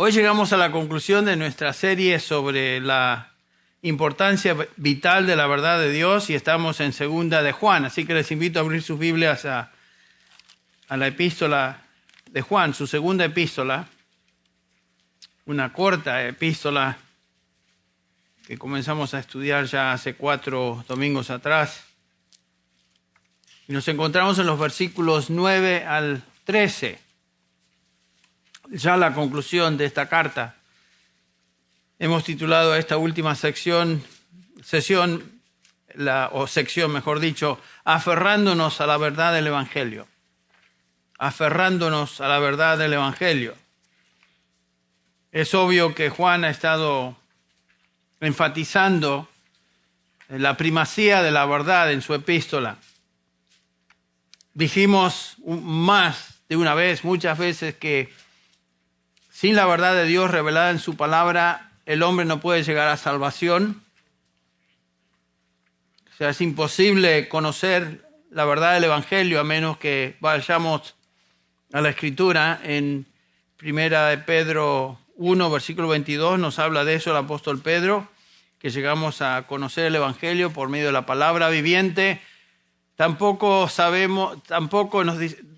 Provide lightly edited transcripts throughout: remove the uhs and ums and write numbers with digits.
Hoy llegamos a la conclusión de nuestra serie sobre la importancia vital de la verdad de Dios y estamos en Segunda de Juan, así que les invito a abrir sus Biblias a la epístola de Juan, su segunda epístola, una corta epístola que comenzamos a estudiar ya hace 4 domingos atrás. Y nos encontramos en los versículos 9 al 13. Ya la conclusión de esta carta. Hemos titulado a esta última sección, aferrándonos a la verdad del Evangelio. Aferrándonos a la verdad del Evangelio. Es obvio que Juan ha estado enfatizando la primacía de la verdad en su epístola. Dijimos más de una vez, muchas veces, que sin la verdad de Dios revelada en su palabra, el hombre no puede llegar a salvación. O sea, es imposible conocer la verdad del Evangelio a menos que vayamos a la Escritura. En 1 de Pedro 1, versículo 22, nos habla de eso el apóstol Pedro, que llegamos a conocer el Evangelio por medio de la palabra viviente. Tampoco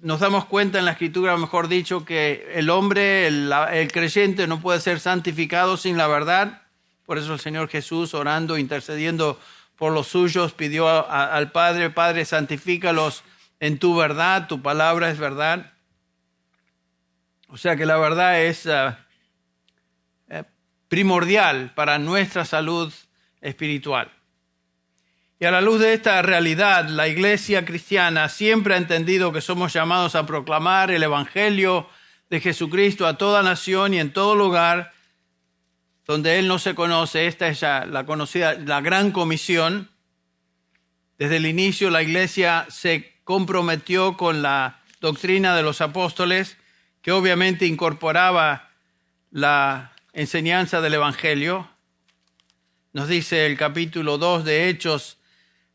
nos damos cuenta en la Escritura, mejor dicho, que el hombre, el creyente, no puede ser santificado sin la verdad. Por eso el Señor Jesús, orando, intercediendo por los suyos, pidió al Padre: Padre, santifícalos en tu verdad, tu palabra es verdad. O sea que la verdad es primordial para nuestra salud espiritual. Y a la luz de esta realidad, la iglesia cristiana siempre ha entendido que somos llamados a proclamar el Evangelio de Jesucristo a toda nación y en todo lugar donde Él no se conoce. Esta es ya la gran comisión. Desde el inicio la iglesia se comprometió con la doctrina de los apóstoles, que obviamente incorporaba la enseñanza del Evangelio. Nos dice el capítulo 2 de Hechos,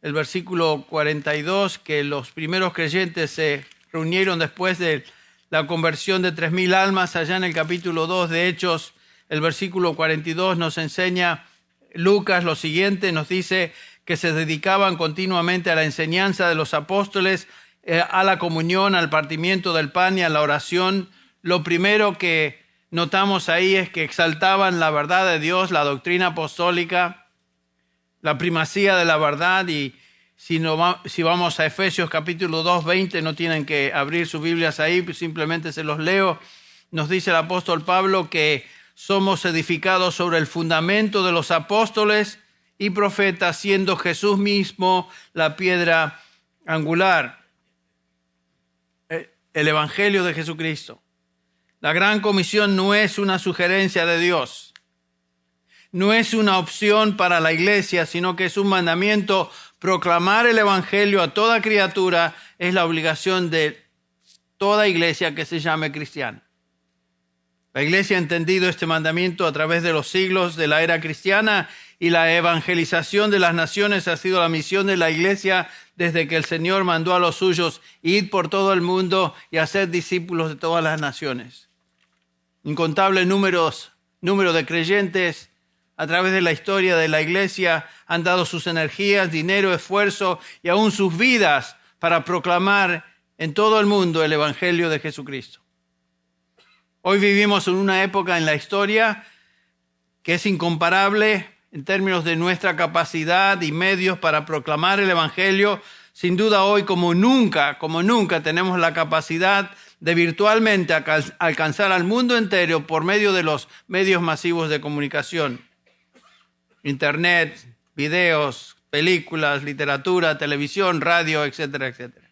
el versículo 42, que los primeros creyentes se reunieron después de la conversión de 3,000 almas. Allá en el capítulo 2 de Hechos, el versículo 42, nos enseña Lucas lo siguiente, nos dice que se dedicaban continuamente a la enseñanza de los apóstoles, a la comunión, al partimiento del pan y a la oración. Lo primero que notamos ahí es que exaltaban la verdad de Dios, la doctrina apostólica, la primacía de la verdad. Y si vamos a Efesios capítulo 2, 20, no tienen que abrir sus Biblias ahí, simplemente se los leo. Nos dice el apóstol Pablo que somos edificados sobre el fundamento de los apóstoles y profetas, siendo Jesús mismo la piedra angular. El Evangelio de Jesucristo. La gran comisión no es una sugerencia de Dios. No es una opción para la iglesia, sino que es un mandamiento. Proclamar el Evangelio a toda criatura es la obligación de toda iglesia que se llame cristiana. La iglesia ha entendido este mandamiento a través de los siglos de la era cristiana, y la evangelización de las naciones ha sido la misión de la iglesia desde que el Señor mandó a los suyos: ir por todo el mundo y hacer discípulos de todas las naciones. Incontables número de creyentes a través de la historia de la iglesia han dado sus energías, dinero, esfuerzo y aún sus vidas para proclamar en todo el mundo el Evangelio de Jesucristo. Hoy vivimos en una época en la historia que es incomparable en términos de nuestra capacidad y medios para proclamar el Evangelio. Sin duda hoy como nunca tenemos la capacidad de virtualmente alcanzar al mundo entero por medio de los medios masivos de comunicación. Internet, videos, películas, literatura, televisión, radio, etcétera, etcétera.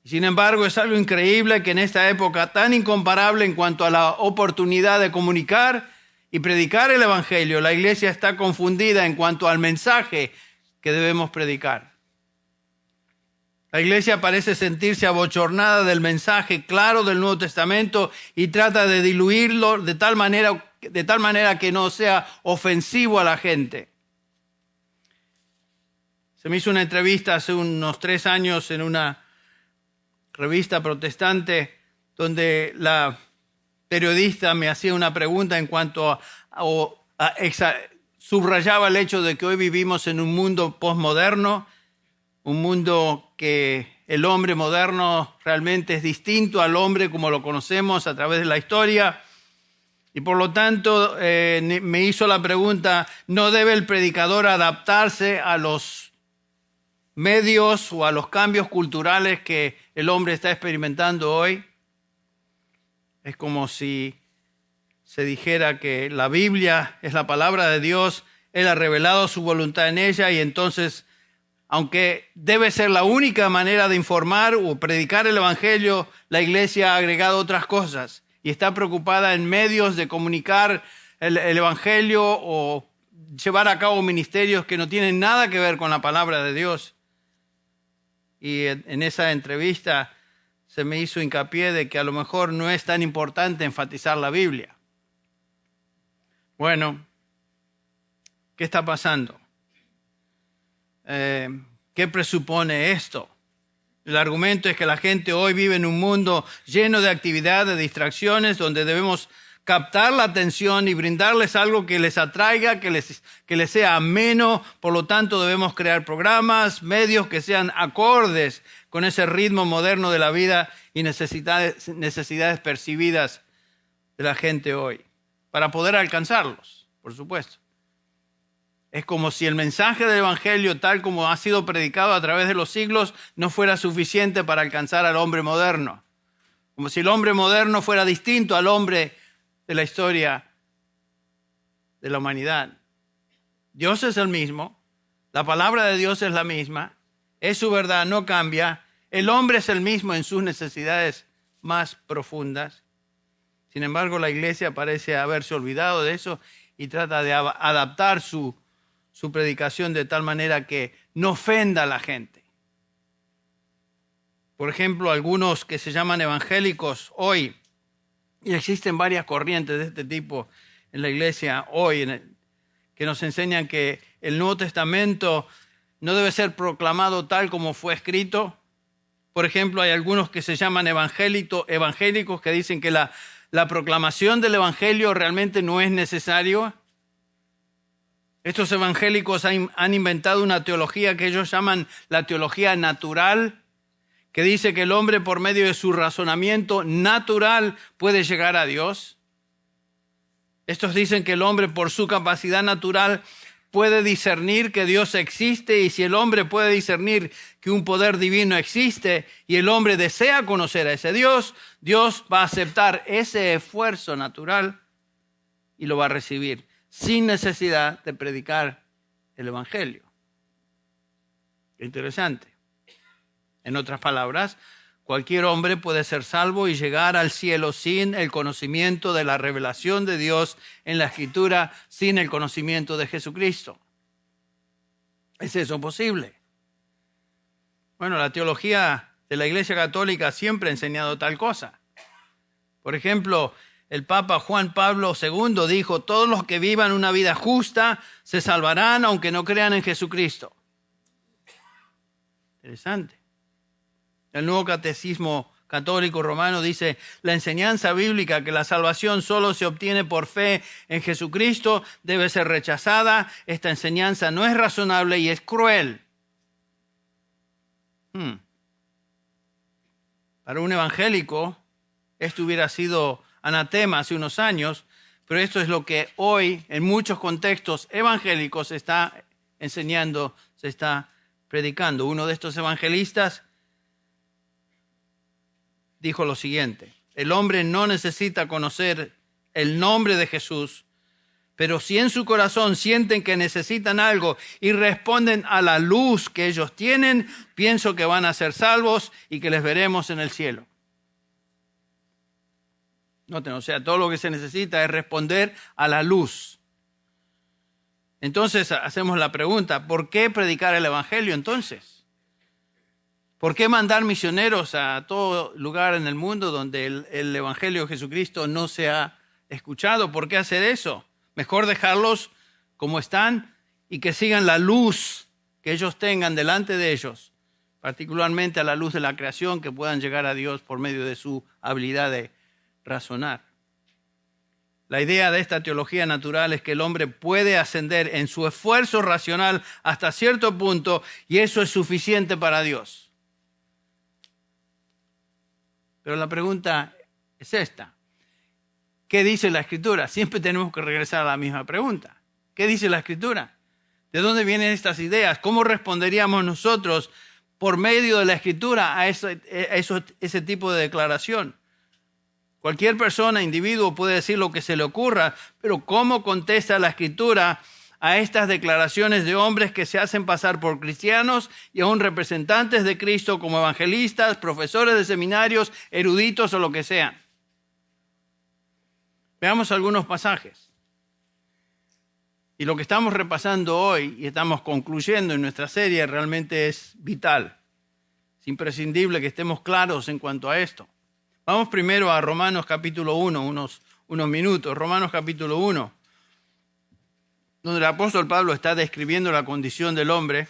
Sin embargo, es algo increíble que en esta época tan incomparable en cuanto a la oportunidad de comunicar y predicar el Evangelio, la iglesia está confundida en cuanto al mensaje que debemos predicar. La iglesia parece sentirse abochornada del mensaje claro del Nuevo Testamento y trata de diluirlo de tal manera que no sea ofensivo a la gente. Se me hizo una entrevista hace unos 3 años en una revista protestante donde la periodista me hacía una pregunta en cuanto subrayaba el hecho de que hoy vivimos en un mundo postmoderno, un mundo que el hombre moderno realmente es distinto al hombre como lo conocemos a través de la historia. Y por lo tanto me hizo la pregunta, ¿no debe el predicador adaptarse a los medios o a los cambios culturales que el hombre está experimentando hoy? Es como si se dijera que la Biblia es la palabra de Dios, Él ha revelado su voluntad en ella y entonces, aunque debe ser la única manera de informar o predicar el Evangelio, la Iglesia ha agregado otras cosas y está preocupada en medios de comunicar el Evangelio o llevar a cabo ministerios que no tienen nada que ver con la palabra de Dios. Y en esa entrevista se me hizo hincapié de que a lo mejor no es tan importante enfatizar la Biblia. Bueno, ¿qué está pasando? ¿Qué presupone esto? El argumento es que la gente hoy vive en un mundo lleno de actividad, de distracciones, donde debemos captar la atención y brindarles algo que les atraiga, que les sea ameno. Por lo tanto, debemos crear programas, medios que sean acordes con ese ritmo moderno de la vida y necesidades percibidas de la gente hoy, para poder alcanzarlos, por supuesto. Es como si el mensaje del Evangelio, tal como ha sido predicado a través de los siglos, no fuera suficiente para alcanzar al hombre moderno. Como si el hombre moderno fuera distinto al hombre de la historia de la humanidad. Dios es el mismo, la palabra de Dios es la misma, es su verdad, no cambia. El hombre es el mismo en sus necesidades más profundas. Sin embargo, la iglesia parece haberse olvidado de eso y trata de adaptar su predicación de tal manera que no ofenda a la gente. Por ejemplo, algunos que se llaman evangélicos hoy, y existen varias corrientes de este tipo en la iglesia hoy, que nos enseñan que el Nuevo Testamento no debe ser proclamado tal como fue escrito. Por ejemplo, hay algunos que se llaman evangélicos que dicen que la proclamación del Evangelio realmente no es necesario. Estos evangélicos han inventado una teología que ellos llaman la teología natural, que dice que el hombre por medio de su razonamiento natural puede llegar a Dios. Estos dicen que el hombre por su capacidad natural puede discernir que Dios existe, y si el hombre puede discernir que un poder divino existe y el hombre desea conocer a ese Dios, Dios va a aceptar ese esfuerzo natural y lo va a recibir sin necesidad de predicar el Evangelio. Interesante. En otras palabras, cualquier hombre puede ser salvo y llegar al cielo sin el conocimiento de la revelación de Dios en la Escritura, sin el conocimiento de Jesucristo. ¿Es eso posible? Bueno, la teología de la Iglesia Católica siempre ha enseñado tal cosa. Por ejemplo, el Papa Juan Pablo II dijo: todos los que vivan una vida justa se salvarán aunque no crean en Jesucristo. Interesante. El Nuevo Catecismo Católico Romano dice: la enseñanza bíblica que la salvación solo se obtiene por fe en Jesucristo debe ser rechazada. Esta enseñanza no es razonable y es cruel. Para un evangélico, esto hubiera sido anatema hace unos años, pero esto es lo que hoy en muchos contextos evangélicos se está enseñando, se está predicando. Uno de estos evangelistas dijo lo siguiente: el hombre no necesita conocer el nombre de Jesús, pero si en su corazón sienten que necesitan algo y responden a la luz que ellos tienen, pienso que van a ser salvos y que les veremos en el cielo. Noten, o sea, todo lo que se necesita es responder a la luz. Entonces hacemos la pregunta: ¿por qué predicar el Evangelio entonces? ¿Por qué mandar misioneros a todo lugar en el mundo donde el Evangelio de Jesucristo no se ha escuchado? ¿Por qué hacer eso? Mejor dejarlos como están y que sigan la luz que ellos tengan delante de ellos, particularmente a la luz de la creación, que puedan llegar a Dios por medio de su habilidad de razonar. La idea de esta teología natural es que el hombre puede ascender en su esfuerzo racional hasta cierto punto y eso es suficiente para Dios. Pero la pregunta es esta. ¿Qué dice la Escritura? Siempre tenemos que regresar a la misma pregunta. ¿Qué dice la Escritura? ¿De dónde vienen estas ideas? ¿Cómo responderíamos nosotros por medio de la Escritura a ese tipo de declaración? Cualquier persona, individuo puede decir lo que se le ocurra, pero ¿cómo contesta la Escritura a estas declaraciones de hombres que se hacen pasar por cristianos y aún representantes de Cristo como evangelistas, profesores de seminarios, eruditos o lo que sean? Veamos algunos pasajes. Y lo que estamos repasando hoy y estamos concluyendo en nuestra serie realmente es vital. Es imprescindible que estemos claros en cuanto a esto. Vamos primero a Romanos capítulo 1, unos minutos. Romanos capítulo 1, donde el apóstol Pablo está describiendo la condición del hombre,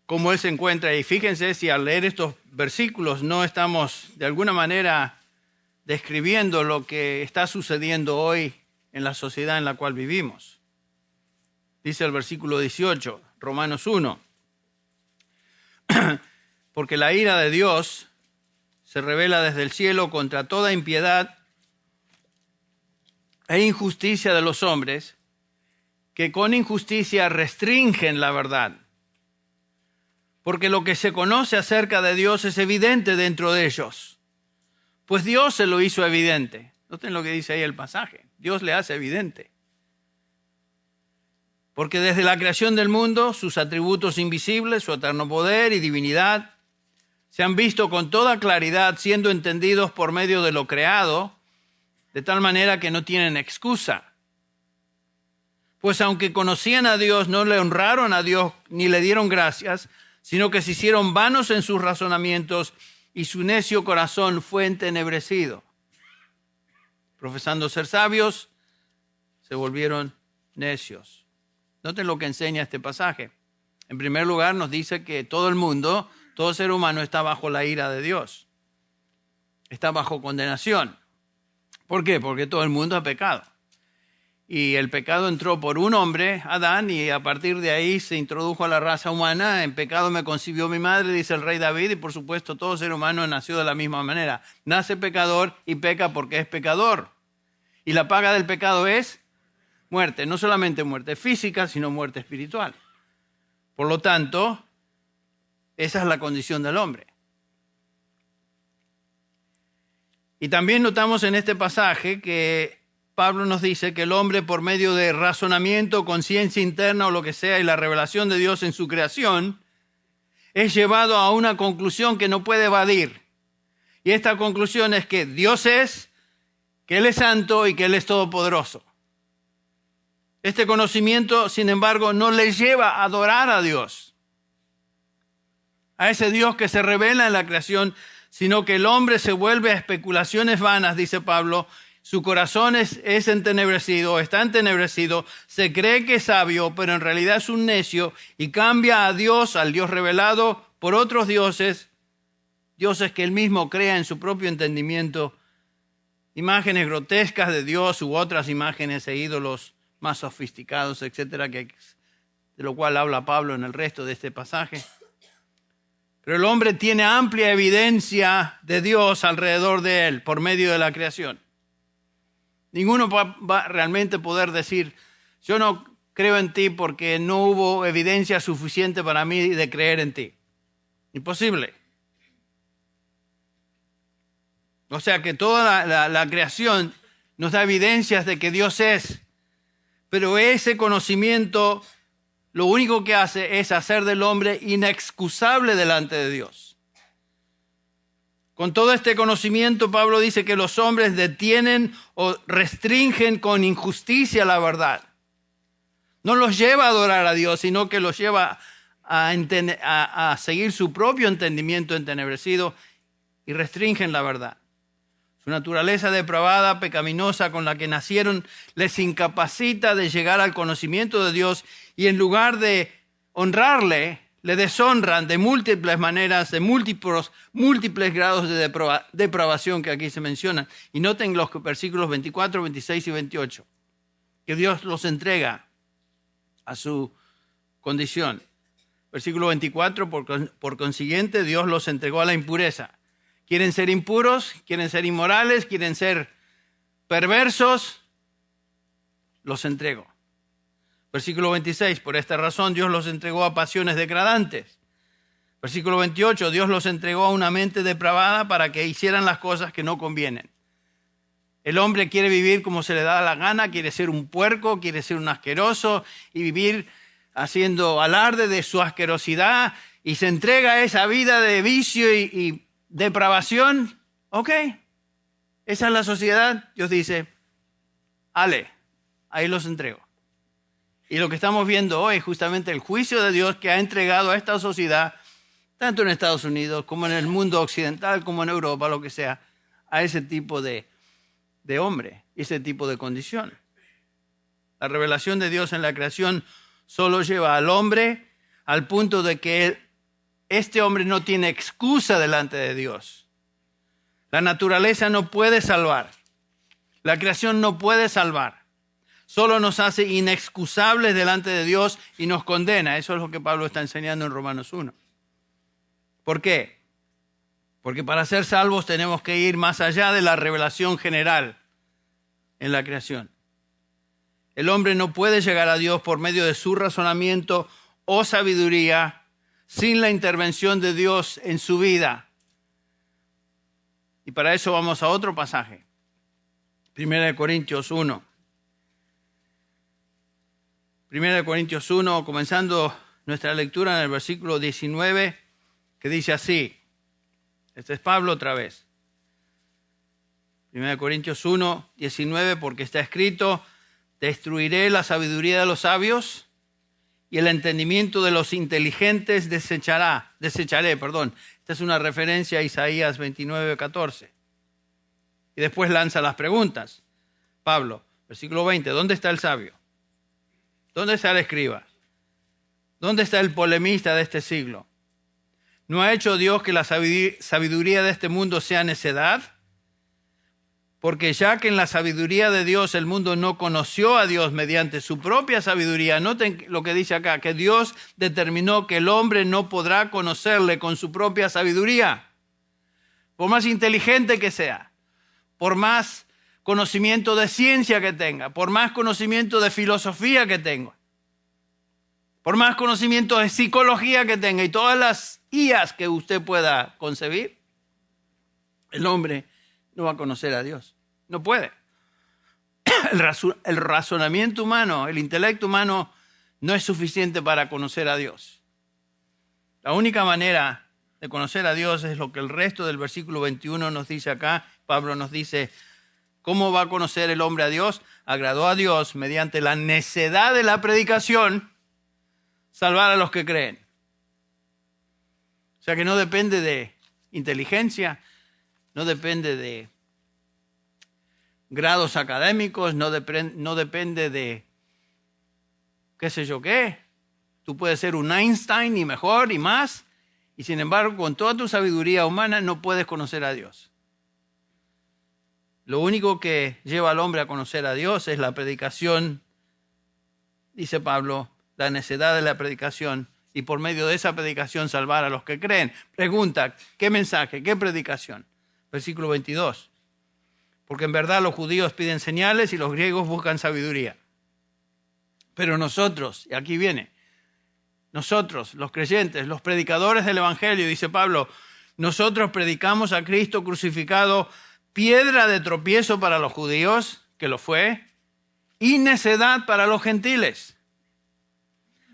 cómo él se encuentra. Y fíjense si al leer estos versículos no estamos de alguna manera describiendo lo que está sucediendo hoy en la sociedad en la cual vivimos. Dice el versículo 18, Romanos 1. Porque la ira de Dios se revela desde el cielo contra toda impiedad e injusticia de los hombres, que con injusticia restringen la verdad. Porque lo que se conoce acerca de Dios es evidente dentro de ellos, pues Dios se lo hizo evidente. Noten lo que dice ahí el pasaje. Dios le hace evidente. Porque desde la creación del mundo, sus atributos invisibles, su eterno poder y divinidad, se han visto con toda claridad, siendo entendidos por medio de lo creado, de tal manera que no tienen excusa. Pues aunque conocían a Dios, no le honraron a Dios ni le dieron gracias, sino que se hicieron vanos en sus razonamientos y su necio corazón fue entenebrecido. Profesando ser sabios, se volvieron necios. Noten lo que enseña este pasaje. En primer lugar, nos dice que todo el mundo, todo ser humano está bajo la ira de Dios. Está bajo condenación. ¿Por qué? Porque todo el mundo ha pecado. Y el pecado entró por un hombre, Adán, y a partir de ahí se introdujo a la raza humana. En pecado me concibió mi madre, dice el rey David, y por supuesto todo ser humano nació de la misma manera. Nace pecador y peca porque es pecador. Y la paga del pecado es muerte, no solamente muerte física, sino muerte espiritual. Por lo tanto, esa es la condición del hombre. Y también notamos en este pasaje que Pablo nos dice que el hombre, por medio de razonamiento, conciencia interna o lo que sea, y la revelación de Dios en su creación, es llevado a una conclusión que no puede evadir. Y esta conclusión es que Dios es, que Él es santo y que Él es todopoderoso. Este conocimiento, sin embargo, no le lleva a adorar a Dios, a ese Dios que se revela en la creación, sino que el hombre se vuelve a especulaciones vanas, dice Pablo. Su corazón es entenebrecido, está entenebrecido, se cree que es sabio, pero en realidad es un necio y cambia a Dios, al Dios revelado, por otros dioses, dioses que él mismo crea en su propio entendimiento, imágenes grotescas de Dios u otras imágenes e ídolos más sofisticados, etcétera, de lo cual habla Pablo en el resto de este pasaje. Pero el hombre tiene amplia evidencia de Dios alrededor de él por medio de la creación. Ninguno va a realmente poder decir, yo no creo en ti porque no hubo evidencia suficiente para mí de creer en ti. Imposible. O sea que toda la creación nos da evidencias de que Dios es, pero ese conocimiento lo único que hace es hacer del hombre inexcusable delante de Dios. Con todo este conocimiento, Pablo dice que los hombres detienen o restringen con injusticia la verdad. No los lleva a adorar a Dios, sino que los lleva a seguir su propio entendimiento entenebrecido y restringen la verdad. Su naturaleza depravada, pecaminosa con la que nacieron, les incapacita de llegar al conocimiento de Dios y en lugar de honrarle, le deshonran de múltiples maneras, de múltiples grados de depravación que aquí se mencionan. Y noten los versículos 24, 26 y 28, que Dios los entrega a su condición. Versículo 24, por consiguiente, Dios los entregó a la impureza. ¿Quieren ser impuros? ¿Quieren ser inmorales? ¿Quieren ser perversos? Los entrego. Versículo 26, por esta razón Dios los entregó a pasiones degradantes. Versículo 28, Dios los entregó a una mente depravada para que hicieran las cosas que no convienen. El hombre quiere vivir como se le da la gana, quiere ser un puerco, quiere ser un asqueroso y vivir haciendo alarde de su asquerosidad y se entrega a esa vida de vicio y depravación. Ok, esa es la sociedad. Dios dice, ahí los entrego. Y lo que estamos viendo hoy es justamente el juicio de Dios que ha entregado a esta sociedad, tanto en Estados Unidos como en el mundo occidental, como en Europa, lo que sea, a ese tipo de hombre, ese tipo de condición. La revelación de Dios en la creación solo lleva al hombre al punto de que este hombre no tiene excusa delante de Dios. La naturaleza no puede salvar. La creación no puede salvar. Solo nos hace inexcusables delante de Dios y nos condena. Eso es lo que Pablo está enseñando en Romanos 1. ¿Por qué? Porque para ser salvos tenemos que ir más allá de la revelación general en la creación. El hombre no puede llegar a Dios por medio de su razonamiento o sabiduría sin la intervención de Dios en su vida. Y para eso vamos a otro pasaje. 1 Corintios 1. 1 Corintios 1, comenzando nuestra lectura en el versículo 19, que dice así. Este es Pablo otra vez. 1 Corintios 1, 19, porque está escrito, destruiré la sabiduría de los sabios y el entendimiento de los inteligentes desecharé. Esta es una referencia a Isaías 29, 14. Y después lanza las preguntas. Pablo, versículo 20, ¿dónde está el sabio? ¿Dónde está el escriba? ¿Dónde está el polemista de este siglo? ¿No ha hecho Dios que la sabiduría de este mundo sea necedad? Porque ya que en la sabiduría de Dios el mundo no conoció a Dios mediante su propia sabiduría, noten lo que dice acá, que Dios determinó que el hombre no podrá conocerle con su propia sabiduría. Por más inteligente que sea, por más conocimiento de ciencia que tenga, por más conocimiento de filosofía que tenga, por más conocimiento de psicología que tenga y todas las IAs que usted pueda concebir, el hombre no va a conocer a Dios. No puede. El razonamiento humano, el intelecto humano no es suficiente para conocer a Dios. La única manera de conocer a Dios es lo que el resto del versículo 21 nos dice acá. Pablo nos dice, ¿cómo va a conocer el hombre a Dios? Agradó a Dios mediante la necedad de la predicación salvar a los que creen. O sea que no depende de inteligencia, no depende de grados académicos, no depende de qué sé yo qué. Tú puedes ser un Einstein y mejor y más, y sin embargo con toda tu sabiduría humana no puedes conocer a Dios. Lo único que lleva al hombre a conocer a Dios es la predicación, dice Pablo, la necedad de la predicación, y por medio de esa predicación salvar a los que creen. Pregunta, ¿qué mensaje? ¿Qué predicación? Versículo 22. Porque en verdad los judíos piden señales y los griegos buscan sabiduría. Pero nosotros, y aquí viene, nosotros, los creyentes, los predicadores del Evangelio, dice Pablo, nosotros predicamos a Cristo crucificado, piedra de tropiezo para los judíos, que lo fue, y necedad para los gentiles.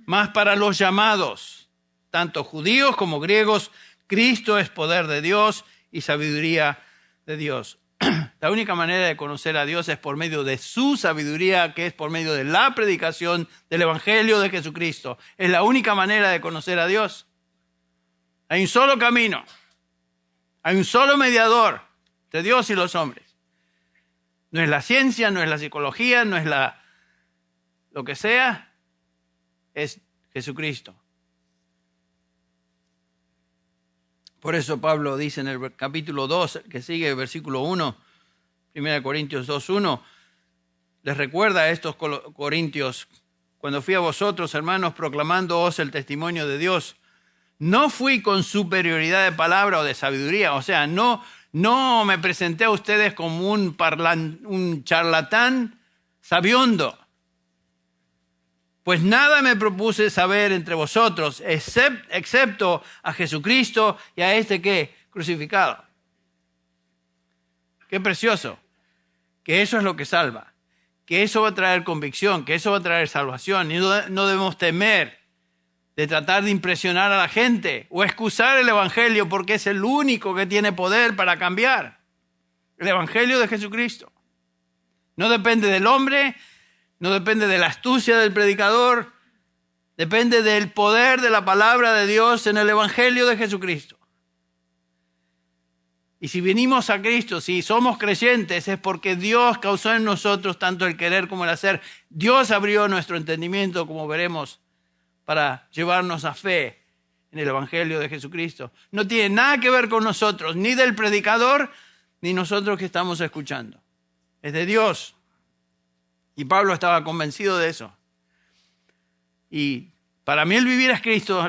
Mas para los llamados, tanto judíos como griegos, Cristo es poder de Dios y sabiduría de Dios. La única manera de conocer a Dios es por medio de su sabiduría, que es por medio de la predicación del Evangelio de Jesucristo. Es la única manera de conocer a Dios. Hay un solo camino, hay un solo mediador entre Dios y los hombres. No es la ciencia, no es la psicología, no es lo que sea, es Jesucristo. Por eso Pablo dice en el capítulo 2, que sigue, versículo 1, 1 Corintios 2:1, les recuerda a estos corintios: cuando fui a vosotros, hermanos, proclamándoos el testimonio de Dios, no fui con superioridad de palabra o de sabiduría. O sea, no me presenté a ustedes como un charlatán sabiondo. Pues nada me propuse saber entre vosotros, excepto a Jesucristo y a este ¿qué? Crucificado. Qué precioso. Que eso es lo que salva. Que eso va a traer convicción, que eso va a traer salvación. Y no debemos temer de tratar de impresionar a la gente o excusar el Evangelio, porque es el único que tiene poder para cambiar. El Evangelio de Jesucristo. No depende del hombre, no depende de la astucia del predicador, depende del poder de la palabra de Dios en el Evangelio de Jesucristo. Y si venimos a Cristo, si somos creyentes, es porque Dios causó en nosotros tanto el querer como el hacer. Dios abrió nuestro entendimiento, como veremos, para llevarnos a fe en el Evangelio de Jesucristo. No tiene nada que ver con nosotros, ni del predicador, ni nosotros que estamos escuchando. Es de Dios. Y Pablo estaba convencido de eso. Y para mí el vivir es Cristo,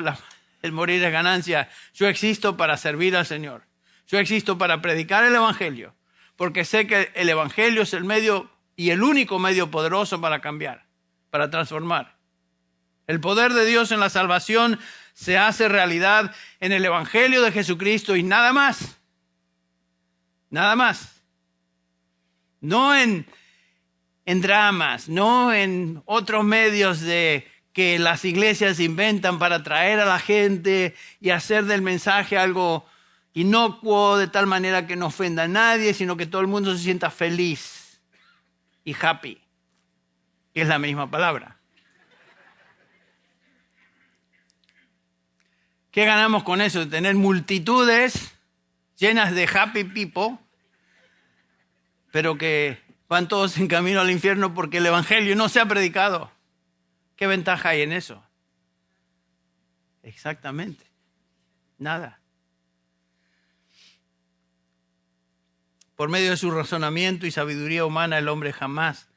el morir es ganancia. Yo existo para servir al Señor. Yo existo para predicar el Evangelio, porque sé que el Evangelio es el medio y el único medio poderoso para cambiar, para transformar. El poder de Dios en la salvación se hace realidad en el Evangelio de Jesucristo y nada más. Nada más. No en dramas, no en otros medios que las iglesias inventan para atraer a la gente y hacer del mensaje algo inocuo de tal manera que no ofenda a nadie, sino que todo el mundo se sienta feliz y happy, que es la misma palabra. ¿Qué ganamos con eso? De tener multitudes llenas de happy people, pero que van todos en camino al infierno porque el Evangelio no se ha predicado. ¿Qué ventaja hay en eso? Exactamente. Nada. Por medio de su razonamiento y sabiduría humana, el hombre jamás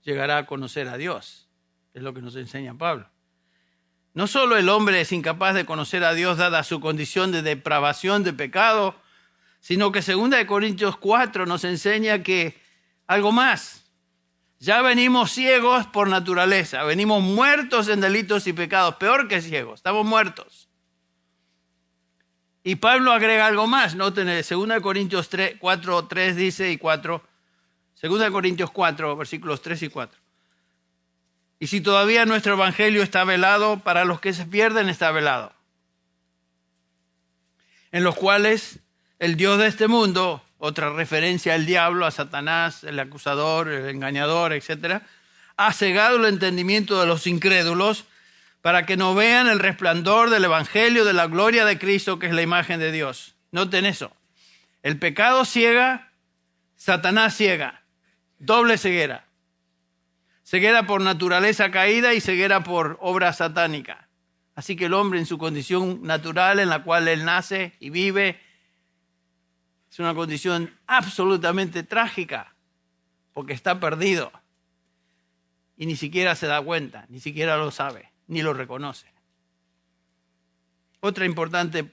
llegará a conocer a Dios. Es lo que nos enseña Pablo. No solo el hombre es incapaz de conocer a Dios dada su condición de depravación, de pecado, sino que 2 Corintios 4 nos enseña que algo más. Ya venimos ciegos por naturaleza, venimos muertos en delitos y pecados, peor que ciegos, estamos muertos. Y Pablo agrega algo más, noten, 2 Corintios 4, 3 dice y 4, 2 Corintios 4, versículos 3 y 4. Y si todavía nuestro evangelio está velado, para los que se pierden está velado, en los cuales el Dios de este mundo, otra referencia al diablo, a Satanás, el acusador, el engañador, etc., ha cegado el entendimiento de los incrédulos para que no vean el resplandor del evangelio de la gloria de Cristo, que es la imagen de Dios. Noten eso. El pecado ciega, Satanás ciega. Doble ceguera. Ceguera por naturaleza caída y ceguera por obra satánica. Así que el hombre en su condición natural en la cual él nace y vive es una condición absolutamente trágica porque está perdido y ni siquiera se da cuenta, ni siquiera lo sabe, ni lo reconoce. Otra importante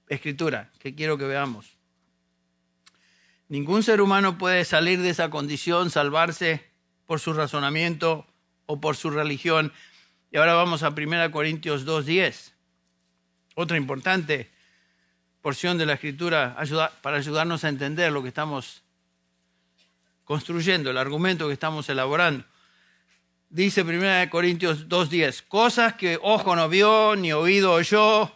escritura que quiero que veamos. Ningún ser humano puede salir de esa condición, salvarse por su razonamiento o por su religión. Y ahora vamos a 1 Corintios 2:10. Otra importante porción de la Escritura para ayudarnos a entender lo que estamos construyendo, el argumento que estamos elaborando. Dice 1 Corintios 2:10, cosas que ojo no vio, ni oído oyó,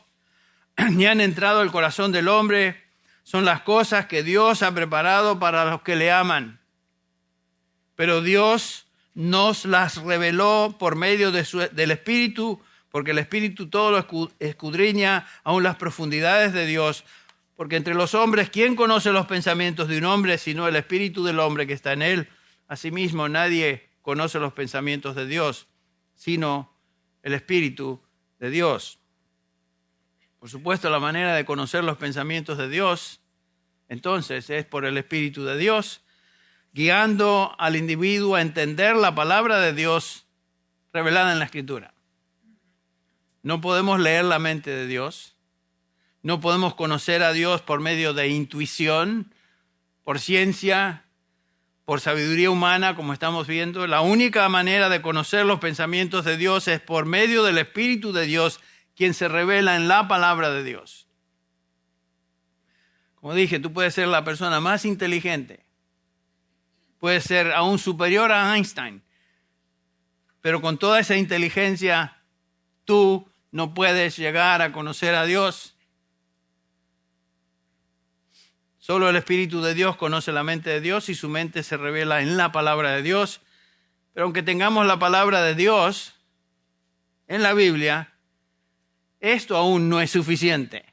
ni han entrado al corazón del hombre, son las cosas que Dios ha preparado para los que le aman. Pero Dios nos las reveló por medio del Espíritu, porque el Espíritu todo lo escudriña, aún las profundidades de Dios. Porque entre los hombres, ¿quién conoce los pensamientos de un hombre sino el Espíritu del hombre que está en él? Asimismo, nadie conoce los pensamientos de Dios, sino el Espíritu de Dios. Por supuesto, la manera de conocer los pensamientos de Dios, entonces, es por el Espíritu de Dios, guiando al individuo a entender la palabra de Dios revelada en la Escritura. No podemos leer la mente de Dios. No podemos conocer a Dios por medio de intuición, por ciencia, por sabiduría humana, como estamos viendo. La única manera de conocer los pensamientos de Dios es por medio del Espíritu de Dios, quien se revela en la palabra de Dios. Como dije, tú puedes ser la persona más inteligente. Puedes ser aún superior a Einstein. Pero con toda esa inteligencia, tú no puedes llegar a conocer a Dios. Solo el Espíritu de Dios conoce la mente de Dios y su mente se revela en la palabra de Dios. Pero aunque tengamos la palabra de Dios en la Biblia, esto aún no es suficiente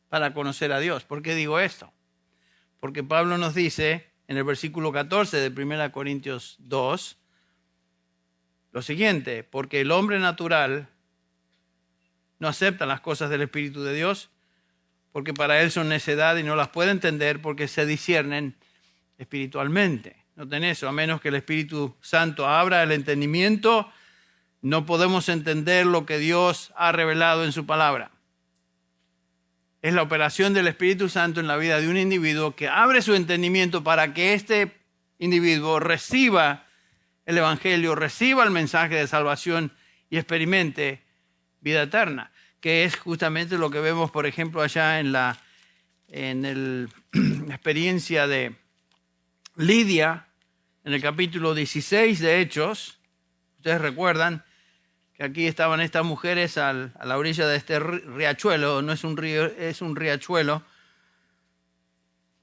para conocer a Dios. ¿Por qué digo esto? Porque Pablo nos dice en el versículo 14 de 1 Corintios 2 lo siguiente: porque el hombre natural no acepta las cosas del Espíritu de Dios, porque para él son necedad y no las puede entender porque se disciernen espiritualmente. Noten eso, a menos que el Espíritu Santo abra el entendimiento, no podemos entender lo que Dios ha revelado en su palabra. Es la operación del Espíritu Santo en la vida de un individuo que abre su entendimiento para que este individuo reciba el Evangelio, reciba el mensaje de salvación y experimente vida eterna, que es justamente lo que vemos, por ejemplo, allá en la experiencia de Lidia, en el capítulo 16 de Hechos. Ustedes recuerdan que aquí estaban estas mujeres a la orilla de este riachuelo, no es un río, es un riachuelo,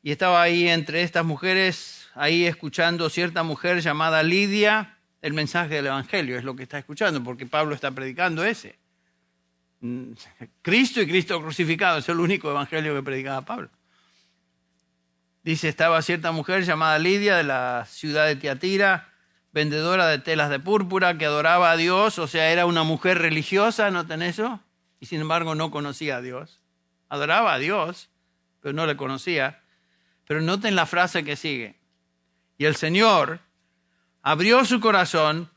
y estaba ahí entre estas mujeres, ahí escuchando cierta mujer llamada Lidia, el mensaje del Evangelio, es lo que está escuchando, porque Pablo está predicando ese. Cristo y Cristo crucificado, es el único evangelio que predicaba Pablo. Dice, estaba cierta mujer llamada Lidia de la ciudad de Tiatira, vendedora de telas de púrpura, que adoraba a Dios, o sea, era una mujer religiosa, ¿noten eso? Y sin embargo no conocía a Dios. Adoraba a Dios, pero no le conocía. Pero noten la frase que sigue. Y el Señor abrió su corazón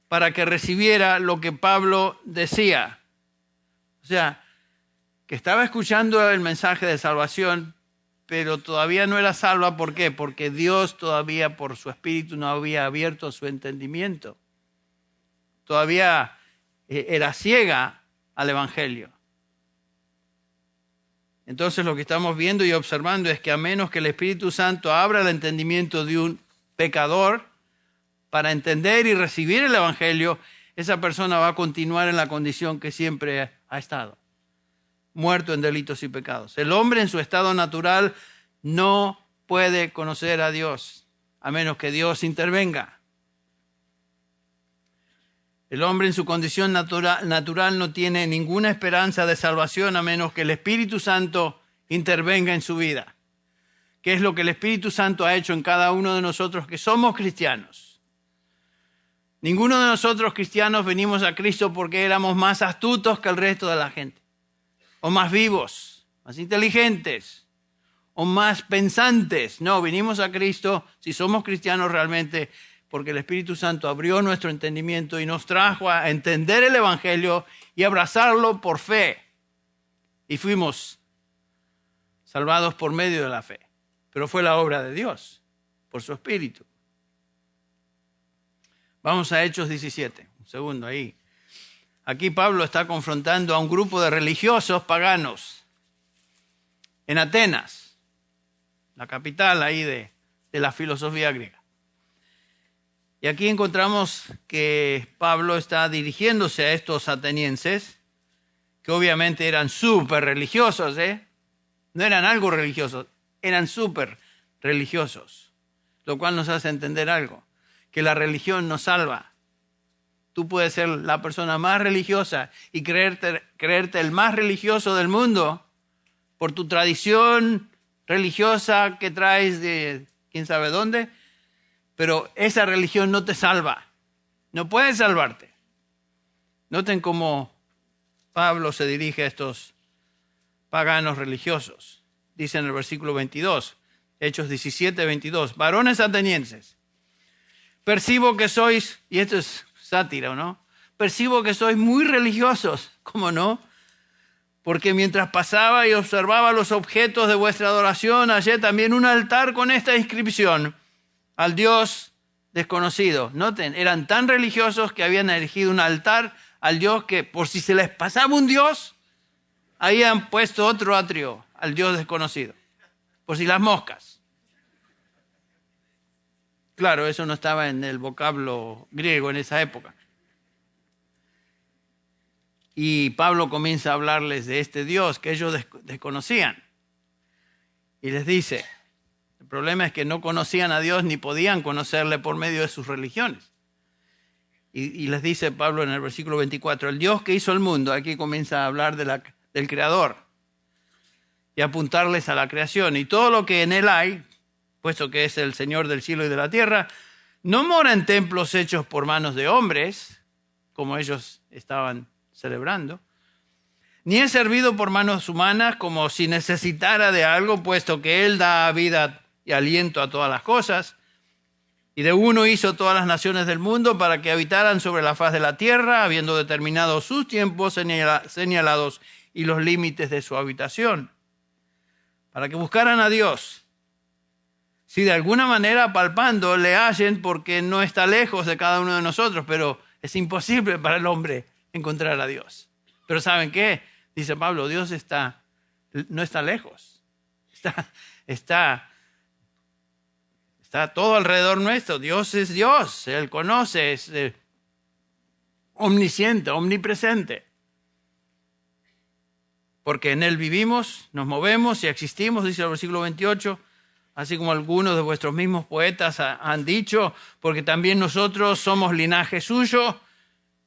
para que recibiera lo que Pablo decía. O sea, que estaba escuchando el mensaje de salvación, pero todavía no era salva. ¿Por qué? Porque Dios todavía por su Espíritu no había abierto su entendimiento. Todavía era ciega al Evangelio. Entonces lo que estamos viendo y observando es que a menos que el Espíritu Santo abra el entendimiento de un pecador para entender y recibir el Evangelio, esa persona va a continuar en la condición que siempre ha estado, muerto en delitos y pecados. El hombre en su estado natural no puede conocer a Dios, a menos que Dios intervenga. El hombre en su condición natural no tiene ninguna esperanza de salvación a menos que el Espíritu Santo intervenga en su vida. ¿Qué es lo que el Espíritu Santo ha hecho en cada uno de nosotros que somos cristianos? Ninguno de nosotros cristianos venimos a Cristo porque éramos más astutos que el resto de la gente, o más vivos, más inteligentes, o más pensantes. No, vinimos a Cristo, si somos cristianos realmente, porque el Espíritu Santo abrió nuestro entendimiento y nos trajo a entender el Evangelio y abrazarlo por fe. Y fuimos salvados por medio de la fe. Pero fue la obra de Dios, por su Espíritu. Vamos a Hechos 17, un segundo ahí. Aquí Pablo está confrontando a un grupo de religiosos paganos en Atenas, la capital ahí de la filosofía griega. Y aquí encontramos que Pablo está dirigiéndose a estos atenienses, que obviamente eran súper religiosos, no eran algo religiosos, eran súper religiosos, lo cual nos hace entender algo, que la religión nos salva. Tú puedes ser la persona más religiosa y creerte el más religioso del mundo por tu tradición religiosa que traes de quién sabe dónde, pero esa religión no te salva. No puede salvarte. Noten cómo Pablo se dirige a estos paganos religiosos. Dice en el versículo 22, Hechos 17, 22, varones atenienses, percibo que sois, y esto es sátira, ¿no? Percibo que sois muy religiosos, ¿cómo no? Porque mientras pasaba y observaba los objetos de vuestra adoración, hallé también un altar con esta inscripción: al Dios desconocido. Noten, eran tan religiosos que habían erigido un altar al Dios que, por si se les pasaba un Dios, habían puesto otro atrio al Dios desconocido. Por si las moscas. Claro, eso no estaba en el vocablo griego en esa época. Y Pablo comienza a hablarles de este Dios que ellos desconocían. Y les dice, el problema es que no conocían a Dios ni podían conocerle por medio de sus religiones. Y les dice Pablo en el versículo 24, el Dios que hizo el mundo, aquí comienza a hablar del Creador y apuntarles a la creación. Y todo lo que en él hay, puesto que es el Señor del cielo y de la tierra, no mora en templos hechos por manos de hombres, como ellos estaban celebrando, ni es servido por manos humanas como si necesitara de algo, puesto que él da vida y aliento a todas las cosas, y de uno hizo todas las naciones del mundo para que habitaran sobre la faz de la tierra, habiendo determinado sus tiempos señalados y los límites de su habitación, para que buscaran a Dios, si de alguna manera palpando le hallen, porque no está lejos de cada uno de nosotros, pero es imposible para el hombre encontrar a Dios. Pero ¿saben qué? Dice Pablo, Dios no está lejos. Está todo alrededor nuestro. Dios es Dios. Él conoce, es omnisciente, omnipresente. Porque en Él vivimos, nos movemos y existimos, dice el versículo 28, así como algunos de vuestros mismos poetas han dicho, porque también nosotros somos linaje suyo.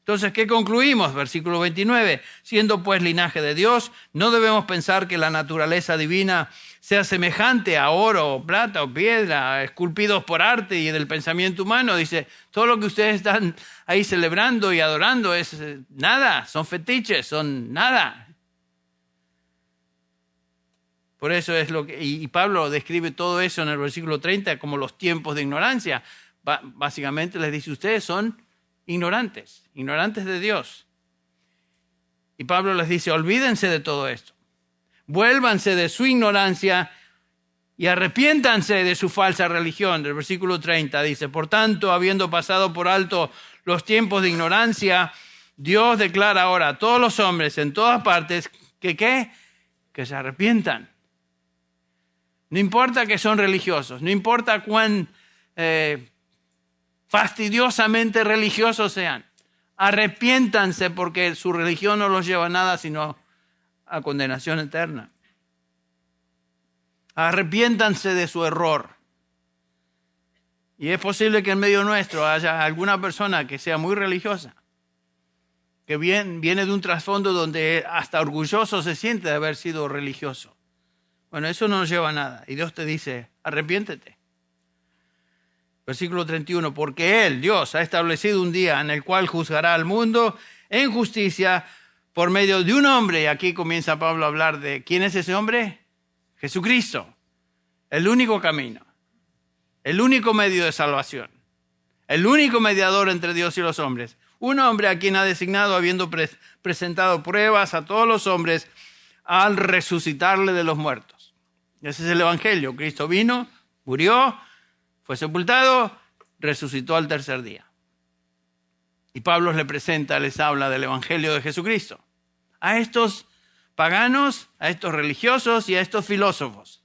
Entonces, ¿qué concluimos? Versículo 29. Siendo pues linaje de Dios, no debemos pensar que la naturaleza divina sea semejante a oro, o plata o piedra, esculpidos por arte y del pensamiento humano. Dice, todo lo que ustedes están ahí celebrando y adorando es nada, son fetiches, son nada. Por eso es lo que, y Pablo describe todo eso en el versículo 30 como los tiempos de ignorancia. Básicamente les dice, ustedes son ignorantes de Dios. Y Pablo les dice, olvídense de todo esto. Vuélvanse de su ignorancia y arrepiéntanse de su falsa religión. El versículo 30 dice, por tanto, habiendo pasado por alto los tiempos de ignorancia, Dios declara ahora a todos los hombres en todas partes que se arrepientan. No importa que son religiosos, no importa cuán fastidiosamente religiosos sean. Arrepiéntanse porque su religión no los lleva a nada sino a condenación eterna. Arrepiéntanse de su error. Y es posible que en medio nuestro haya alguna persona que sea muy religiosa, que viene de un trasfondo donde hasta orgulloso se siente de haber sido religioso. Bueno, eso no nos lleva a nada. Y Dios te dice, arrepiéntete. Versículo 31, porque Él, Dios, ha establecido un día en el cual juzgará al mundo en justicia por medio de un hombre. Y aquí comienza Pablo a hablar de ¿quién es ese hombre? Jesucristo, el único camino, el único medio de salvación, el único mediador entre Dios y los hombres. Un hombre a quien ha designado, habiendo presentado pruebas a todos los hombres, al resucitarle de los muertos. Ese es el Evangelio. Cristo vino, murió, fue sepultado, resucitó al tercer día. Y Pablo les habla del Evangelio de Jesucristo. A estos paganos, a estos religiosos y a estos filósofos.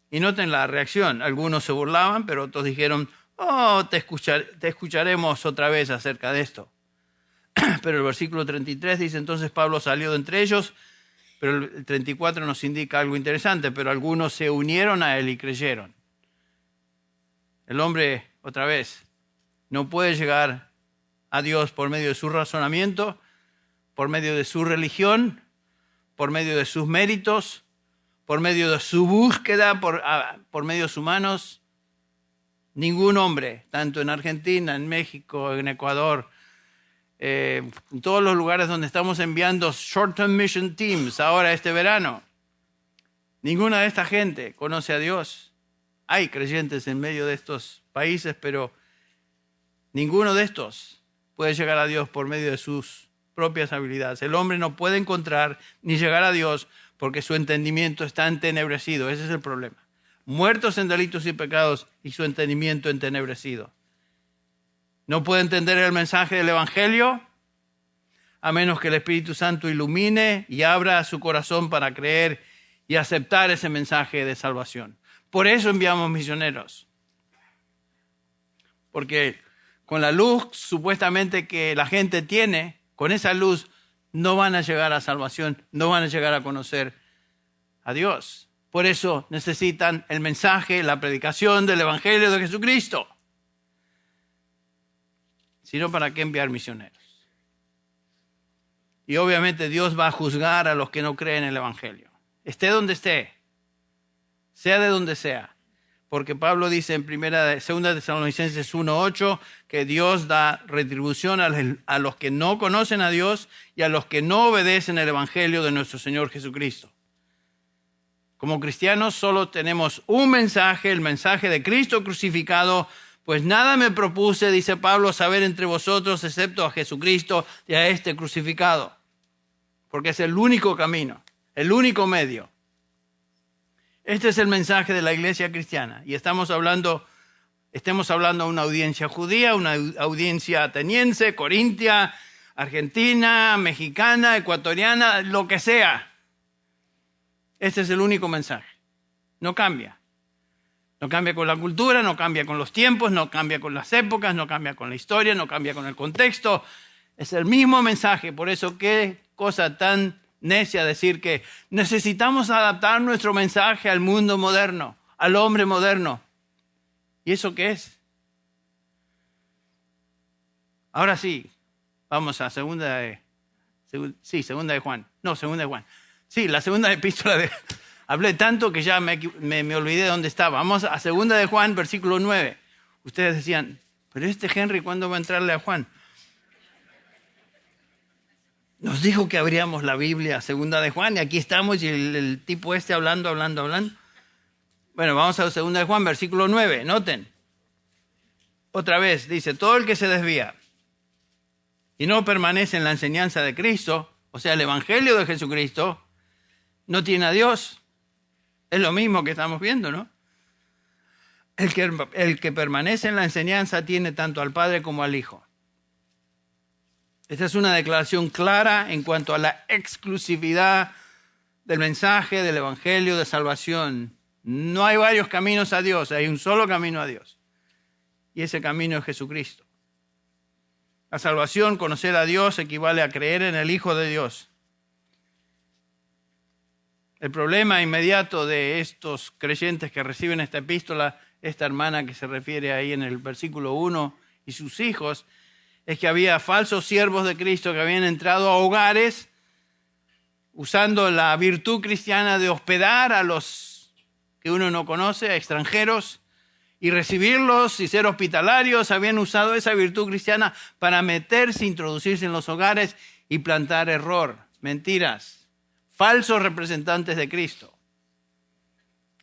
Y noten la reacción. Algunos se burlaban, pero otros dijeron, te escucharemos otra vez acerca de esto. Pero el versículo 33 dice, entonces Pablo salió de entre ellos, pero el 34 nos indica algo interesante, pero algunos se unieron a él y creyeron. El hombre, otra vez, no puede llegar a Dios por medio de su razonamiento, por medio de su religión, por medio de sus méritos, por medio de su búsqueda, por medios humanos. Ningún hombre, tanto en Argentina, en México, en Ecuador, en todos los lugares donde estamos enviando short-term mission teams ahora este verano. Ninguna de esta gente conoce a Dios. Hay creyentes en medio de estos países, pero ninguno de estos puede llegar a Dios por medio de sus propias habilidades. El hombre no puede encontrar ni llegar a Dios porque su entendimiento está entenebrecido. Ese es el problema. Muertos en delitos y pecados y su entendimiento entenebrecido. No puede entender el mensaje del Evangelio a menos que el Espíritu Santo ilumine y abra su corazón para creer y aceptar ese mensaje de salvación. Por eso enviamos misioneros. Porque con la luz supuestamente que la gente tiene, con esa luz no van a llegar a salvación, no van a llegar a conocer a Dios. Por eso necesitan el mensaje, la predicación del Evangelio de Jesucristo. Si no, ¿para qué enviar misioneros? Y obviamente Dios va a juzgar a los que no creen en el Evangelio. Esté donde esté, sea de donde sea. Porque Pablo dice en 2 Tesalonicenses 1:8 que Dios da retribución a los que no conocen a Dios y a los que no obedecen el Evangelio de nuestro Señor Jesucristo. Como cristianos solo tenemos un mensaje, el mensaje de Cristo crucificado. Pues nada me propuse, dice Pablo, saber entre vosotros excepto a Jesucristo y a este crucificado. Porque es el único camino, el único medio. Este es el mensaje de la iglesia cristiana. Y estemos hablando a una audiencia judía, una audiencia ateniense, corintia, argentina, mexicana, ecuatoriana, lo que sea. Este es el único mensaje. No cambia. No cambia con la cultura, no cambia con los tiempos, no cambia con las épocas, no cambia con la historia, no cambia con el contexto. Es el mismo mensaje. Por eso, qué cosa tan necia decir que necesitamos adaptar nuestro mensaje al mundo moderno, al hombre moderno. ¿Y eso qué es? Ahora sí, vamos a segunda de Juan. No, segunda de Juan. Sí, la segunda epístola de... Hablé tanto que ya me olvidé de dónde estaba. Vamos a 2 de Juan, versículo 9. Ustedes decían, pero Henry, ¿cuándo va a entrarle a Juan? Nos dijo que abríamos la Biblia, 2 de Juan, y aquí estamos, y el tipo hablando. Bueno, vamos a 2 de Juan, versículo 9. Noten. Otra vez, dice, todo el que se desvía y no permanece en la enseñanza de Cristo, o sea, el Evangelio de Jesucristo, no tiene a Dios. Es lo mismo que estamos viendo, ¿no? El que permanece en la enseñanza tiene tanto al Padre como al Hijo. Esta es una declaración clara en cuanto a la exclusividad del mensaje del Evangelio de salvación. No hay varios caminos a Dios, hay un solo camino a Dios. Y ese camino es Jesucristo. La salvación, conocer a Dios, equivale a creer en el Hijo de Dios. El problema inmediato de estos creyentes que reciben esta epístola, esta hermana que se refiere ahí en el versículo 1 y sus hijos, es que había falsos siervos de Cristo que habían entrado a hogares usando la virtud cristiana de hospedar a los que uno no conoce, a extranjeros, y recibirlos y ser hospitalarios. Habían usado esa virtud cristiana para meterse, introducirse en los hogares y plantar error, mentiras. Falsos representantes de Cristo.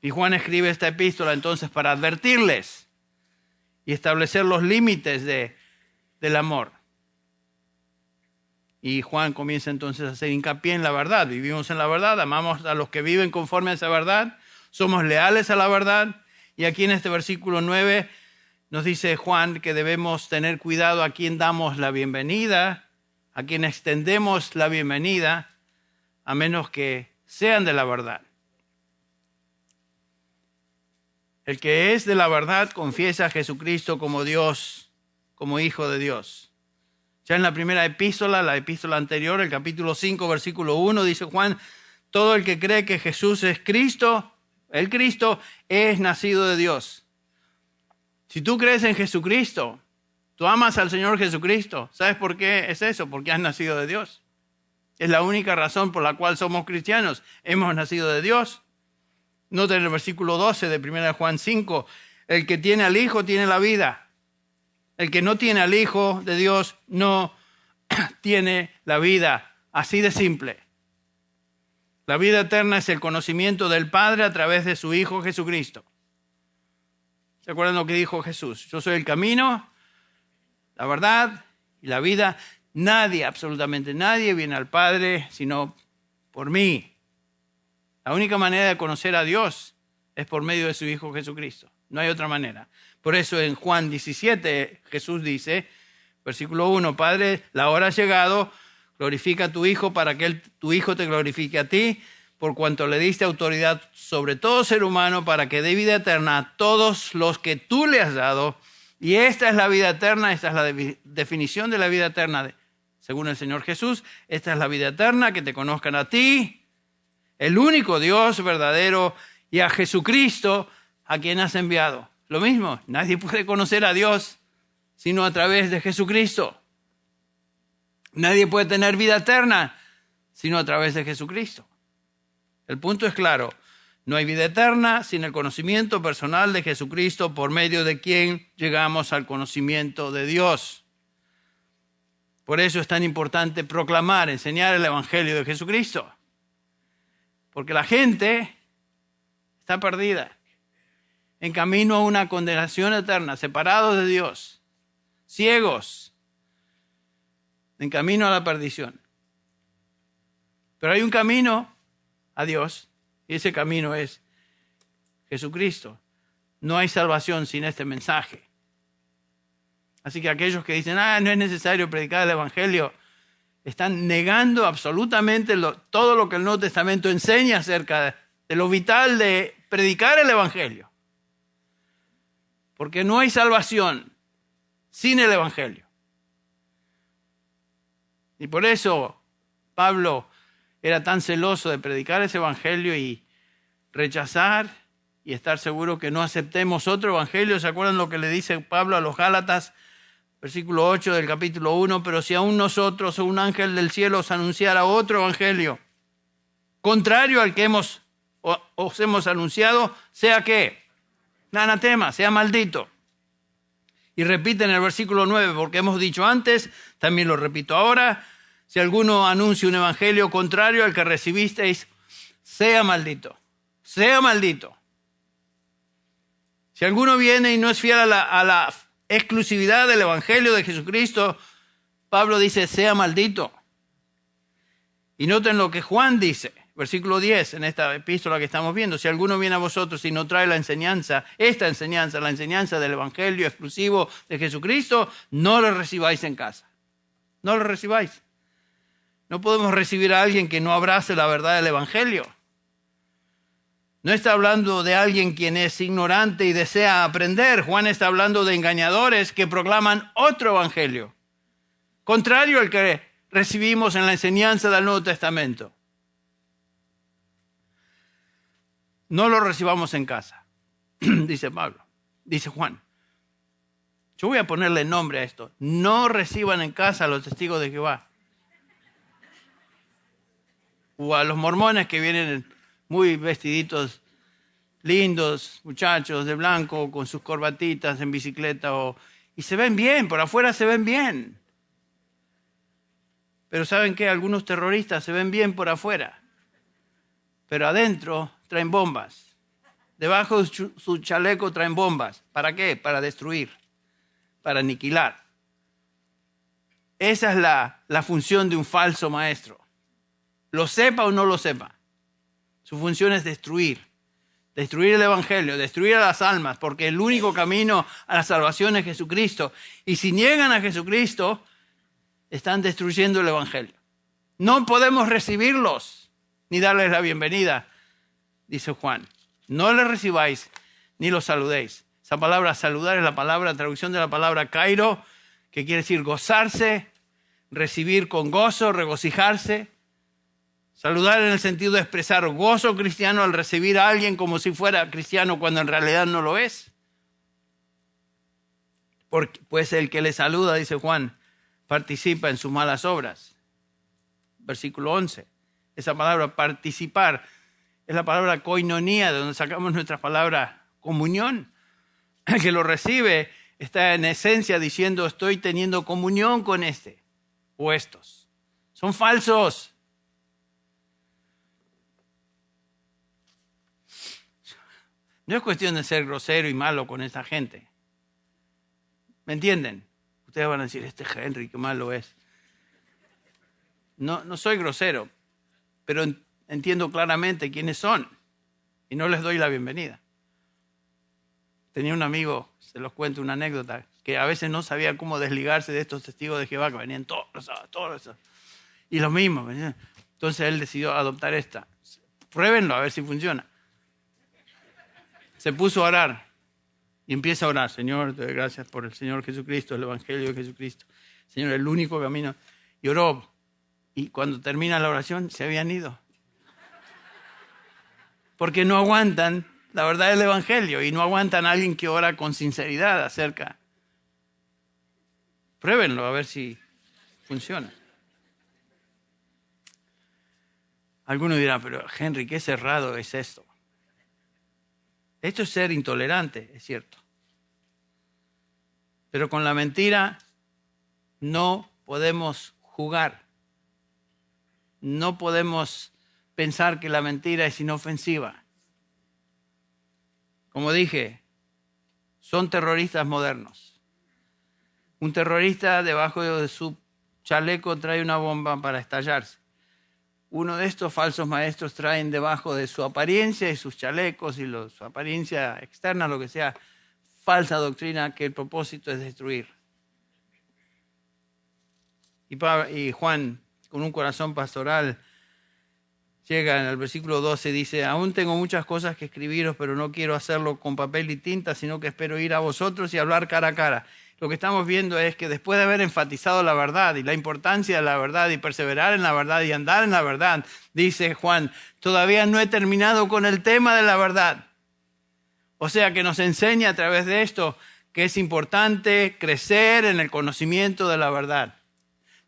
Y Juan escribe esta epístola entonces para advertirles y establecer los límites del amor. Y Juan comienza entonces a hacer hincapié en la verdad. Vivimos en la verdad, amamos a los que viven conforme a esa verdad, somos leales a la verdad. Y aquí en este versículo 9 nos dice Juan que debemos tener cuidado a quien damos la bienvenida, a quien extendemos la bienvenida, a menos que sean de la verdad. El que es de la verdad confiesa a Jesucristo como Dios, como Hijo de Dios. Ya en la primera epístola, la epístola anterior, el capítulo 5, versículo 1, dice Juan, todo el que cree que Jesús es Cristo, el Cristo, es nacido de Dios. Si tú crees en Jesucristo, tú amas al Señor Jesucristo, ¿sabes por qué es eso? Porque has nacido de Dios. Es la única razón por la cual somos cristianos. Hemos nacido de Dios. Noten el versículo 12 de 1 Juan 5. El que tiene al Hijo tiene la vida. El que no tiene al Hijo de Dios no tiene la vida, así de simple. La vida eterna es el conocimiento del Padre a través de su Hijo Jesucristo. ¿Se acuerdan lo que dijo Jesús? Yo soy el camino, la verdad y la vida. Nadie, absolutamente nadie, viene al Padre sino por mí. La única manera de conocer a Dios es por medio de su Hijo Jesucristo. No hay otra manera. Por eso en Juan 17 Jesús dice, versículo 1, Padre, la hora ha llegado, glorifica a tu Hijo para que tu Hijo te glorifique a ti, por cuanto le diste autoridad sobre todo ser humano para que dé vida eterna a todos los que tú le has dado. Y esta es la vida eterna, esta es la definición de la vida eterna según el Señor Jesús. Esta es la vida eterna, que te conozcan a ti, el único Dios verdadero, y a Jesucristo, a quien has enviado. Lo mismo, nadie puede conocer a Dios sino a través de Jesucristo. Nadie puede tener vida eterna sino a través de Jesucristo. El punto es claro, no hay vida eterna sin el conocimiento personal de Jesucristo, por medio de quien llegamos al conocimiento de Dios. Por eso es tan importante proclamar, enseñar el Evangelio de Jesucristo. Porque la gente está perdida, en camino a una condenación eterna, separados de Dios, ciegos, en camino a la perdición. Pero hay un camino a Dios, y ese camino es Jesucristo. No hay salvación sin este mensaje. Así que aquellos que dicen, no es necesario predicar el Evangelio, están negando absolutamente todo lo que el Nuevo Testamento enseña acerca de lo vital de predicar el Evangelio. Porque no hay salvación sin el Evangelio. Y por eso Pablo era tan celoso de predicar ese Evangelio y rechazar y estar seguro que no aceptemos otro Evangelio. ¿Se acuerdan lo que le dice Pablo a los Gálatas? Versículo 8 del capítulo 1, pero si aún nosotros o un ángel del cielo os anunciara otro Evangelio, contrario al que os hemos anunciado, sea ¿qué? Anatema, sea maldito. Y repite en el versículo 9, porque hemos dicho antes, también lo repito ahora, si alguno anuncia un evangelio contrario al que recibisteis, sea maldito, sea maldito. Si alguno viene y no es fiel a la exclusividad del evangelio de Jesucristo, Pablo dice, sea maldito. Y noten lo que Juan dice, versículo 10, en esta epístola que estamos viendo. Si alguno viene a vosotros y no trae la enseñanza la enseñanza del evangelio exclusivo de Jesucristo, no lo recibáis en casa. No lo recibáis. No podemos recibir a alguien que no abrace la verdad del evangelio. No está hablando de alguien quien es ignorante y desea aprender. Juan está hablando de engañadores que proclaman otro evangelio, contrario al que recibimos en la enseñanza del Nuevo Testamento. No lo recibamos en casa, dice Pablo, dice Juan. Yo voy a ponerle nombre a esto. No reciban en casa a los testigos de Jehová. O a los mormones que vienen muy vestiditos, lindos, muchachos de blanco, con sus corbatitas en bicicleta, y se ven bien, por afuera se ven bien. Pero ¿saben qué? Algunos terroristas se ven bien por afuera, pero adentro traen bombas. Debajo de su chaleco traen bombas. ¿Para qué? Para destruir, para aniquilar. Esa es la función de un falso maestro. Lo sepa o no lo sepa. Su función es destruir el evangelio, destruir a las almas, porque el único camino a la salvación es Jesucristo. Y si niegan a Jesucristo, están destruyendo el evangelio. No podemos recibirlos ni darles la bienvenida, dice Juan. No les recibáis ni los saludéis. Esa palabra saludar es la traducción de la palabra kairo, que quiere decir gozarse, recibir con gozo, regocijarse. Saludar en el sentido de expresar gozo cristiano al recibir a alguien como si fuera cristiano cuando en realidad no lo es. Pues el que le saluda, dice Juan, participa en sus malas obras. Versículo 11. Esa palabra participar es la palabra koinonía, de donde sacamos nuestra palabra comunión. El que lo recibe está en esencia diciendo estoy teniendo comunión con este. o estos. Son falsos. No es cuestión de ser grosero y malo con esa gente. ¿Me entienden? Ustedes van a decir, este Henry, qué malo es. No soy grosero, pero entiendo claramente quiénes son y no les doy la bienvenida. Tenía un amigo, se los cuento una anécdota, que a veces no sabía cómo desligarse de estos testigos de Jehová que venían todos los sábados. Y los mismos. Entonces él decidió adoptar esta. Pruébenlo a ver si funciona. Se puso a orar y empieza a orar. Señor, te doy gracias por el Señor Jesucristo, el Evangelio de Jesucristo. Señor, el único camino. Y oró. Y cuando termina la oración, se habían ido. Porque no aguantan la verdad del Evangelio y no aguantan a alguien que ora con sinceridad acerca. Pruébenlo a ver si funciona. Algunos dirán, pero Henry, qué cerrado es esto. Esto es ser intolerante, es cierto. Pero con la mentira no podemos jugar. No podemos pensar que la mentira es inofensiva. Como dije, son terroristas modernos. Un terrorista debajo de su chaleco trae una bomba para estallarse. Uno de estos falsos maestros traen debajo de su apariencia y sus chalecos y su apariencia externa, lo que sea, falsa doctrina que el propósito es destruir. Y Juan, con un corazón pastoral, llega en el versículo 12, dice, aún tengo muchas cosas que escribiros, pero no quiero hacerlo con papel y tinta, sino que espero ir a vosotros y hablar cara a cara. Lo que estamos viendo es que después de haber enfatizado la verdad y la importancia de la verdad y perseverar en la verdad y andar en la verdad, dice Juan, todavía no he terminado con el tema de la verdad. O sea que nos enseña a través de esto que es importante crecer en el conocimiento de la verdad.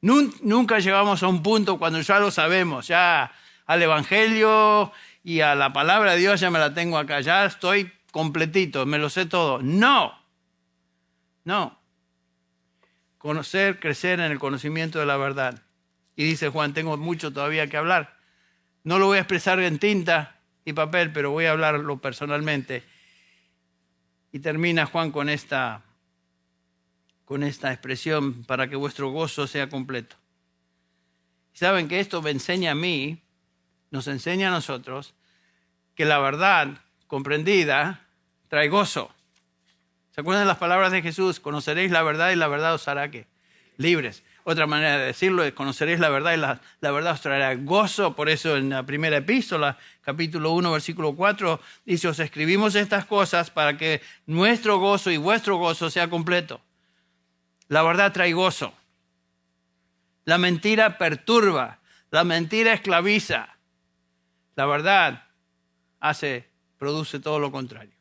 Nunca llegamos a un punto cuando ya lo sabemos, ya al Evangelio y a la palabra de Dios ya me la tengo acá, ya estoy completito, me lo sé todo. No. Conocer, crecer en el conocimiento de la verdad. Y dice Juan, tengo mucho todavía que hablar. No lo voy a expresar en tinta y papel, pero voy a hablarlo personalmente. Y termina Juan con esta expresión para que vuestro gozo sea completo. ¿Saben que esto me enseña a mí, nos enseña a nosotros, que la verdad comprendida trae gozo? ¿Se acuerdan de las palabras de Jesús? Conoceréis la verdad y la verdad os hará ¿qué? Libres. Otra manera de decirlo es conoceréis la verdad y la verdad os traerá gozo. Por eso en la primera epístola, capítulo 1, versículo 4, dice, os escribimos estas cosas para que nuestro gozo y vuestro gozo sea completo. La verdad trae gozo. La mentira perturba. La mentira esclaviza. La verdad produce todo lo contrario.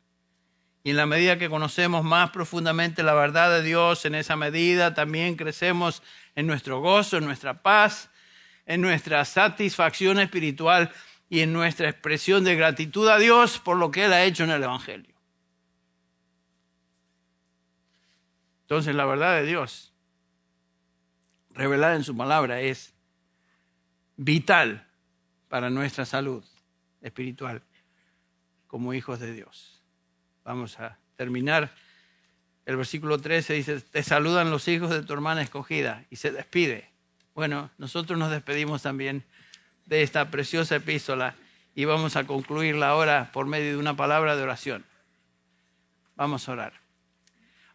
Y en la medida que conocemos más profundamente la verdad de Dios, en esa medida también crecemos en nuestro gozo, en nuestra paz, en nuestra satisfacción espiritual y en nuestra expresión de gratitud a Dios por lo que Él ha hecho en el Evangelio. Entonces, la verdad de Dios, revelada en su palabra, es vital para nuestra salud espiritual como hijos de Dios. Vamos a terminar. El versículo 13 dice, te saludan los hijos de tu hermana escogida, y se despide. Bueno, nosotros nos despedimos también de esta preciosa epístola y vamos a concluirla ahora por medio de una palabra de oración. Vamos a orar.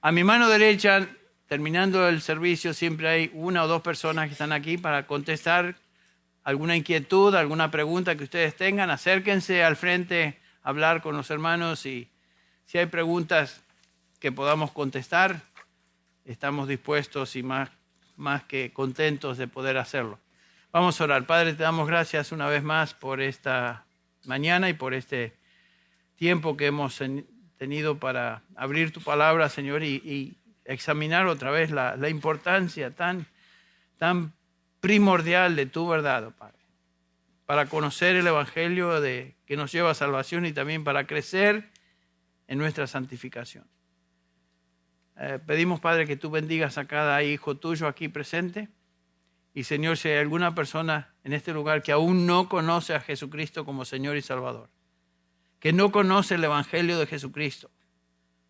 A mi mano derecha, terminando el servicio, siempre hay una o dos personas que están aquí para contestar alguna inquietud, alguna pregunta que ustedes tengan. Acérquense al frente a hablar con los hermanos y si hay preguntas que podamos contestar, estamos dispuestos y más que contentos de poder hacerlo. Vamos a orar. Padre, te damos gracias una vez más por esta mañana y por este tiempo que hemos tenido para abrir tu palabra, Señor, y examinar otra vez la importancia tan primordial de tu verdad, Padre, para conocer el Evangelio que nos lleva a salvación y también para crecer en nuestra santificación. Pedimos, Padre, que tú bendigas a cada hijo tuyo aquí presente Y Señor, si hay alguna persona en este lugar que aún no conoce a Jesucristo como Señor y Salvador, que no conoce el Evangelio de Jesucristo,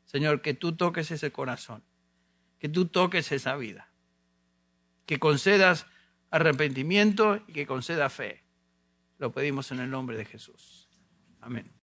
Señor, que tú toques ese corazón, que tú toques esa vida, que concedas arrepentimiento y que concedas fe. Lo pedimos en el nombre de Jesús. Amén.